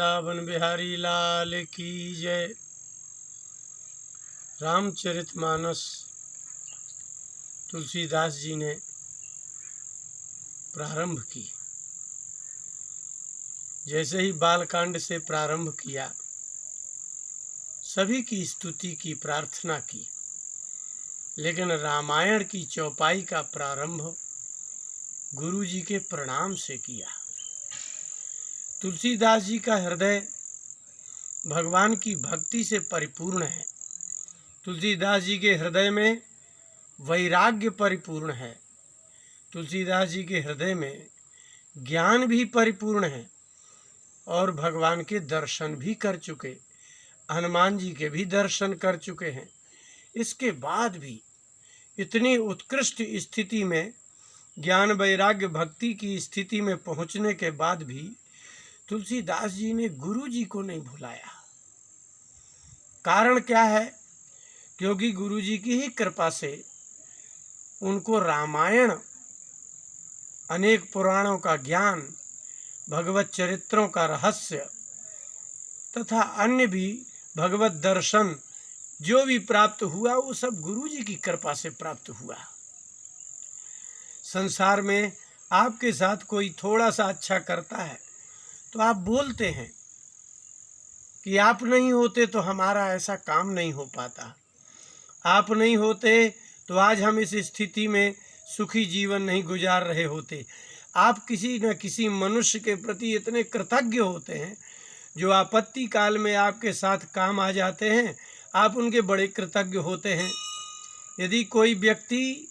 वृंदावन बिहारी लाल की जय। रामचरितमानस तुलसीदास जी ने प्रारंभ की। जैसे ही बालकांड से प्रारंभ किया, सभी की स्तुति की, प्रार्थना की, लेकिन रामायण की चौपाई का प्रारंभ गुरु जी के प्रणाम से किया। तुलसीदास जी का हृदय भगवान की भक्ति से परिपूर्ण है। तुलसीदास जी के हृदय में वैराग्य परिपूर्ण है। तुलसीदास जी के हृदय में ज्ञान भी परिपूर्ण है और भगवान के दर्शन भी कर चुके, हनुमान जी के भी दर्शन कर चुके हैं। इसके बाद भी इतनी उत्कृष्ट स्थिति में, ज्ञान वैराग्य भक्ति की स्थिति में पहुंचने के बाद भी तुलसीदास जी ने गुरु जी को नहीं भुलाया। कारण क्या है? क्योंकि गुरु जी की ही कृपा से उनको रामायण, अनेक पुराणों का ज्ञान, भगवत चरित्रों का रहस्य तथा अन्य भी भगवत दर्शन जो भी प्राप्त हुआ, वो सब गुरु जी की कृपा से प्राप्त हुआ। संसार में आपके साथ कोई थोड़ा सा अच्छा करता है तो आप बोलते हैं कि आप नहीं होते तो हमारा ऐसा काम नहीं हो पाता, आप नहीं होते तो आज हम इस स्थिति में सुखी जीवन नहीं गुजार रहे होते। आप किसी न किसी मनुष्य के प्रति इतने कृतज्ञ होते हैं, जो आपत्ति काल में आपके साथ काम आ जाते हैं, आप उनके बड़े कृतज्ञ होते हैं। यदि कोई व्यक्ति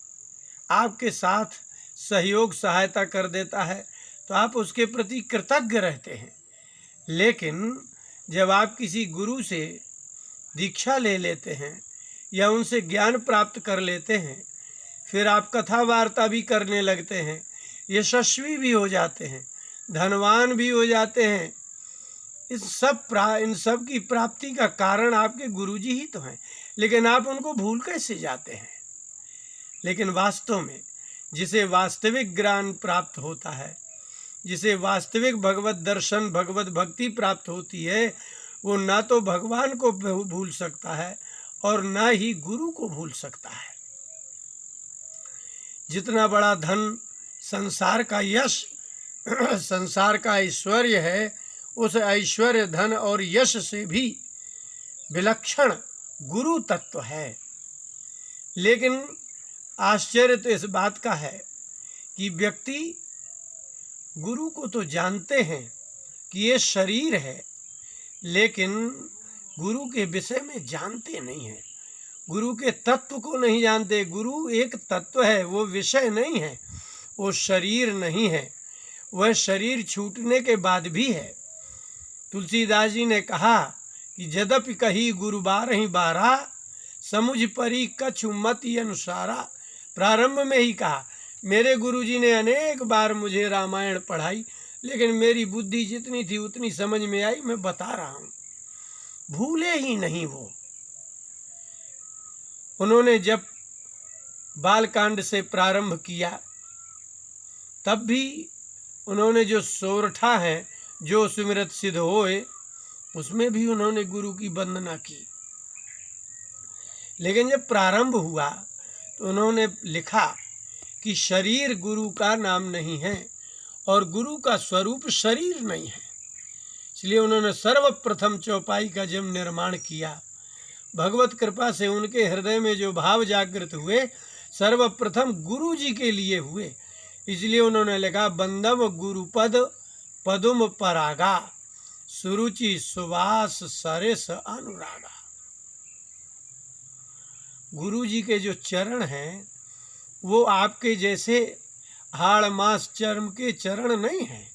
आपके साथ सहयोग सहायता कर देता है तो आप उसके प्रति कृतज्ञ रहते हैं। लेकिन जब आप किसी गुरु से दीक्षा ले लेते हैं या उनसे ज्ञान प्राप्त कर लेते हैं, फिर आप कथा वार्ता भी करने लगते हैं, यशस्वी भी हो जाते हैं, धनवान भी हो जाते हैं, इन सब की प्राप्ति का कारण आपके गुरुजी ही तो हैं। लेकिन आप उनको भूल कैसे जाते हैं? लेकिन वास्तव में जिसे वास्तविक ज्ञान प्राप्त होता है, जिसे वास्तविक भगवत दर्शन, भगवत भक्ति प्राप्त होती है, वो ना तो भगवान को भूल सकता है और ना ही गुरु को भूल सकता है। जितना बड़ा धन, संसार का यश, संसार का ऐश्वर्य है, उस ऐश्वर्य, धन और यश से भी विलक्षण गुरु तत्व है। लेकिन आश्चर्य तो इस बात का है कि व्यक्ति गुरु को तो जानते हैं कि ये शरीर है, लेकिन गुरु के विषय में जानते नहीं हैं, गुरु के तत्व को नहीं जानते। गुरु एक तत्व है, वो विषय नहीं है, वो शरीर नहीं है, वह शरीर छूटने के बाद भी है। तुलसीदास जी ने कहा कि यद्यपि कही गुरु बारहि बारा, समुझ परी कछु मति अनुसारा। प्रारंभ में ही कहा, मेरे गुरुजी ने अनेक बार मुझे रामायण पढ़ाई, लेकिन मेरी बुद्धि जितनी थी उतनी समझ में आई, मैं बता रहा हूँ। भूले ही नहीं वो। उन्होंने जब बालकांड से प्रारंभ किया, तब भी उन्होंने जो सोरठा है, जो सुमिरत सिद्ध होए, उसमें भी उन्होंने गुरु की वंदना की। लेकिन जब प्रारंभ हुआ तो उन्होंने लिखा कि शरीर गुरु का नाम नहीं है और गुरु का स्वरूप शरीर नहीं है। इसलिए उन्होंने सर्वप्रथम चौपाई का जब निर्माण किया, भगवत कृपा से उनके हृदय में जो भाव जागृत हुए, सर्वप्रथम गुरु जी के लिए हुए। इसलिए उन्होंने लिखा, बंदम गुरुपद पदुम परागा, सुरुचि सुवास सरेस अनुरागा। गुरु जी के जो चरण हैं, वो आपके जैसे हाड़ मांस चर्म के चरण नहीं हैं।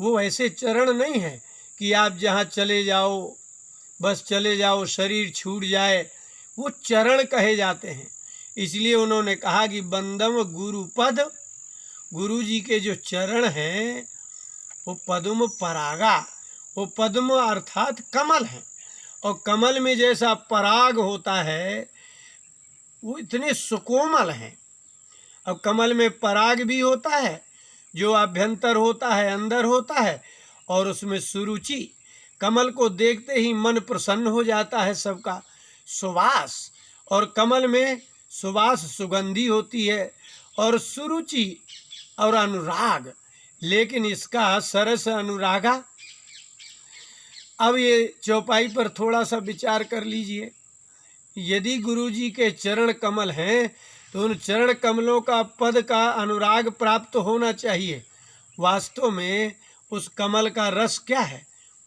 वो ऐसे चरण नहीं हैं कि आप जहाँ चले जाओ बस चले जाओ, शरीर छूट जाए, वो चरण कहे जाते हैं। इसलिए उन्होंने कहा कि बंदम गुरुपद, गुरु जी के जो चरण हैं वो पद्म परागा, वो पद्म अर्थात कमल है, और कमल में जैसा पराग होता है वो इतने सुकोमल हैं। अब कमल में पराग भी होता है, जो अभ्यंतर होता है, अंदर होता है, और उसमें सुरुचि, कमल को देखते ही मन प्रसन्न हो जाता है सबका। सुवास, और कमल में सुवास सुगंधी होती है, और सुरुचि और अनुराग, लेकिन इसका सरस अनुरागा। अब ये चौपाई पर थोड़ा सा विचार कर लीजिए। यदि गुरु जी के चरण कमल हैं तो उन चरण कमलों का पद का अनुराग प्राप्त होना चाहिए। वास्तव में उस कमल का रस क्या है?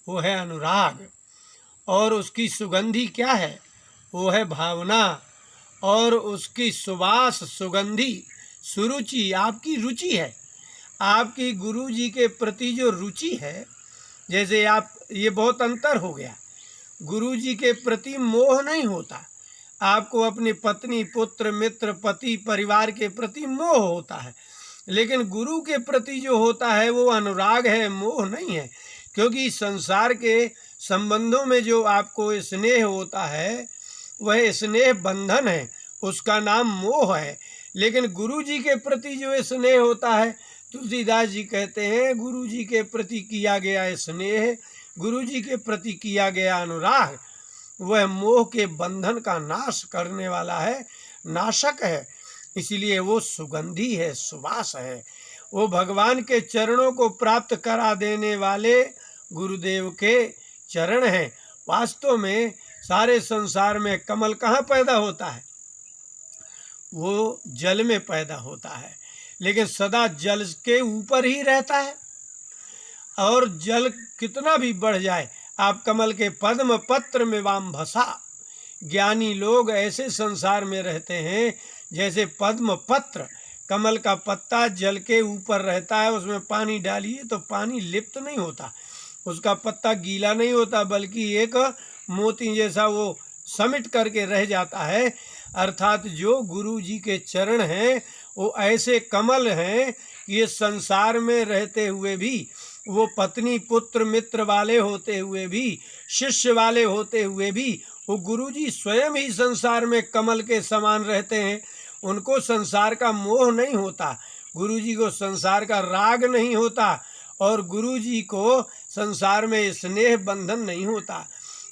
वो है अनुराग। और उसकी सुगंधि क्या है? वो है भावना। और उसकी सुवास सुगंधि सुरुचि आपकी रुचि है। आपकी गुरु जी के प्रति जो रुचि है, जैसे आप, ये बहुत अंतर हो गया। गुरु जी के प्रति मोह नहीं होता, आपको अपनी पत्नी, पुत्र, मित्र, पति, परिवार के प्रति मोह होता है। लेकिन गुरु के प्रति जो होता है वो अनुराग है, मोह नहीं है। क्योंकि संसार के संबंधों में जो आपको स्नेह होता है वह स्नेह बंधन है, उसका नाम मोह है। लेकिन गुरु जी के प्रति जो स्नेह होता है, तुलसीदास जी कहते हैं गुरु जी के प्रति किया गया स्नेह, गुरु जी के प्रति किया गया अनुराग, वह मोह के बंधन का नाश करने वाला है, नाशक है। इसलिए वो सुगंधी है, सुवास है। वो भगवान के चरणों को प्राप्त करा देने वाले गुरुदेव के चरण हैं। वास्तव में सारे संसार में कमल कहाँ पैदा होता है? वो जल में पैदा होता है, लेकिन सदा जल के ऊपर ही रहता है। और जल कितना भी बढ़ जाए, आप कमल के पद्म पत्र में वाम भसा। ज्ञानी लोग ऐसे संसार में रहते हैं जैसे पद्म पत्र, कमल का पत्ता जल के ऊपर रहता है, उसमें पानी डालिए तो पानी लिप्त नहीं होता, उसका पत्ता गीला नहीं होता, बल्कि एक मोती जैसा वो समिट करके रह जाता है। अर्थात जो गुरु जी के चरण हैं वो ऐसे कमल हैं कि ये संसार में रहते हुए भी, वो पत्नी, पुत्र, मित्र वाले होते हुए भी, शिष्य वाले होते हुए भी, वो गुरु जी स्वयं ही संसार में कमल के समान रहते हैं। उनको संसार का मोह नहीं होता, गुरु जी को संसार का राग नहीं होता, और गुरु जी को संसार में स्नेह बंधन नहीं होता।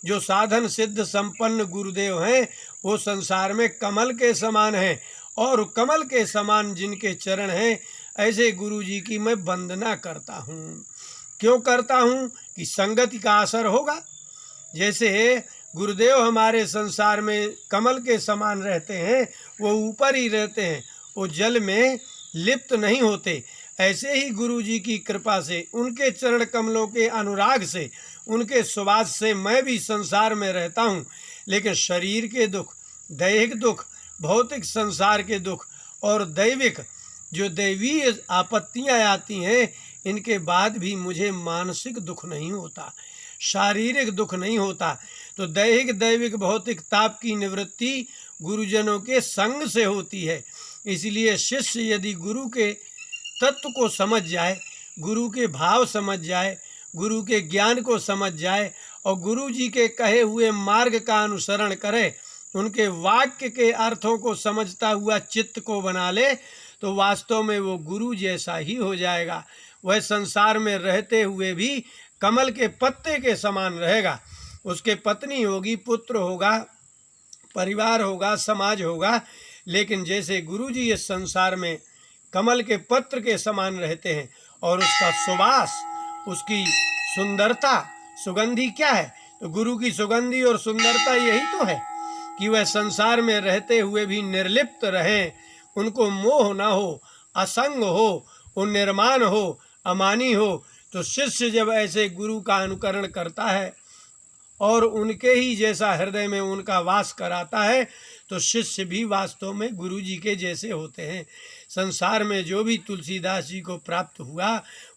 जो साधन सिद्ध संपन्न गुरुदेव हैं वो संसार में कमल के समान हैं, और कमल के समान जिनके चरण हैं ऐसे गुरु जी की मैं वंदना करता हूँ। क्यों करता हूँ? कि संगति का असर होगा। जैसे गुरुदेव हमारे संसार में कमल के समान रहते हैं, वो ऊपर ही रहते हैं, वो जल में लिप्त नहीं होते। ऐसे ही गुरु जी की कृपा से, उनके चरण कमलों के अनुराग से, उनके सुवास से मैं भी संसार में रहता हूँ। लेकिन शरीर के दुख, दैहिक दुख, भौतिक संसार के दुख और दैविक जो दैवीय आपत्तियाँ आती हैं, इनके बाद भी मुझे मानसिक दुख नहीं होता, शारीरिक दुख नहीं होता। तो दैहिक, दैविक, भौतिक ताप की निवृत्ति गुरुजनों के संग से होती है। इसलिए शिष्य यदि गुरु के तत्व को समझ जाए, गुरु के भाव समझ जाए, गुरु के ज्ञान को समझ जाए और गुरु जी के कहे हुए मार्ग का अनुसरण करे, उनके वाक्य के अर्थों को समझता हुआ चित्त को बना ले, तो वास्तव में वो गुरु जैसा ही हो जाएगा। वह संसार में रहते हुए भी कमल के पत्ते के समान रहेगा। उसके पत्नी होगी, पुत्र होगा, परिवार होगा, समाज होगा, लेकिन जैसे गुरु जी इस संसार में कमल के पत्र के समान रहते हैं, और उसका सुवास, उसकी सुंदरता, सुगंधि क्या है? तो गुरु की सुगंधि और सुंदरता यही तो है कि वह संसार में रहते हुए भी निर्लिप्त रहें, उनको मोह न हो, असंग हो, वो निर्माण हो, अमानी हो। तो शिष्य जब ऐसे गुरु का अनुकरण करता है और उनके ही जैसा हृदय में उनका वास कराता है, तो शिष्य भी वास्तव में गुरु जी के जैसे होते हैं। संसार में जो भी तुलसीदास जी को प्राप्त हुआ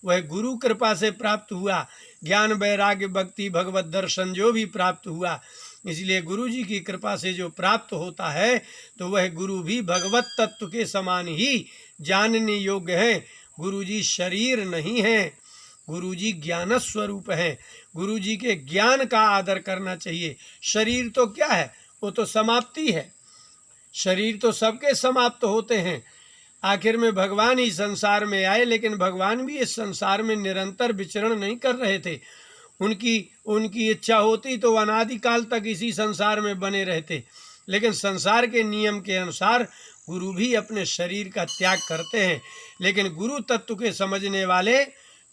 वह गुरु कृपा से प्राप्त हुआ। ज्ञान, वैराग्य, भक्ति, भगवत दर्शन जो भी प्राप्त हुआ, इसलिए गुरु जी की कृपा से जो प्राप्त होता है तो वह गुरु भी भगवत तत्व के समान ही जानने योग्य है। गुरु जी शरीर नहीं है, गुरु जी ज्ञान स्वरूप हैं। गुरु जी के ज्ञान का आदर करना चाहिए। शरीर तो क्या है? वो तो समाप्ति है। शरीर तो सबके समाप्त होते हैं। आखिर में भगवान ही संसार में आए, लेकिन भगवान भी इस संसार में निरंतर विचरण नहीं कर रहे थे। उनकी इच्छा होती तो अनादिकाल तक इसी संसार में बने रहते, लेकिन संसार के नियम के अनुसार गुरु भी अपने शरीर का त्याग करते हैं। लेकिन गुरु तत्व के समझने वाले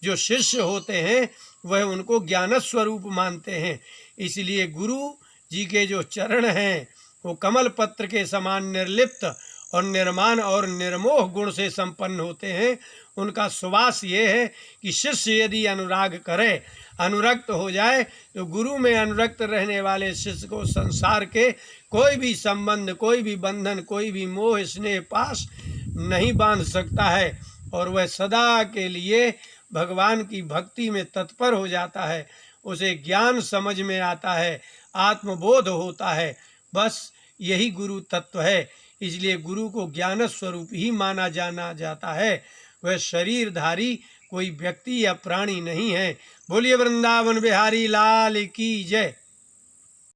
जो शिष्य होते हैं वह उनको ज्ञान स्वरूप मानते हैं। इसलिए गुरु जी के जो चरण हैं वो कमल पत्र के समान निर्लिप्त और निर्माण और निर्मोह गुण से संपन्न होते हैं। उनका सुवास ये है कि शिष्य यदि अनुराग करे, अनुरक्त हो जाए, तो गुरु में अनुरक्त रहने वाले शिष्य को संसार के कोई भी संबंध, कोई भी बंधन, कोई भी मोह स्नेह पास नहीं बांध सकता है, और वह सदा के लिए भगवान की भक्ति में तत्पर हो जाता है। उसे ज्ञान समझ में आता है, आत्मबोध होता है। बस यही गुरु तत्व है। इसलिए गुरु को ज्ञान स्वरूप ही माना जाना जाता है। वह शरीरधारी कोई व्यक्ति या प्राणी नहीं है। बोलिए वृंदावन बिहारी लाल की जय।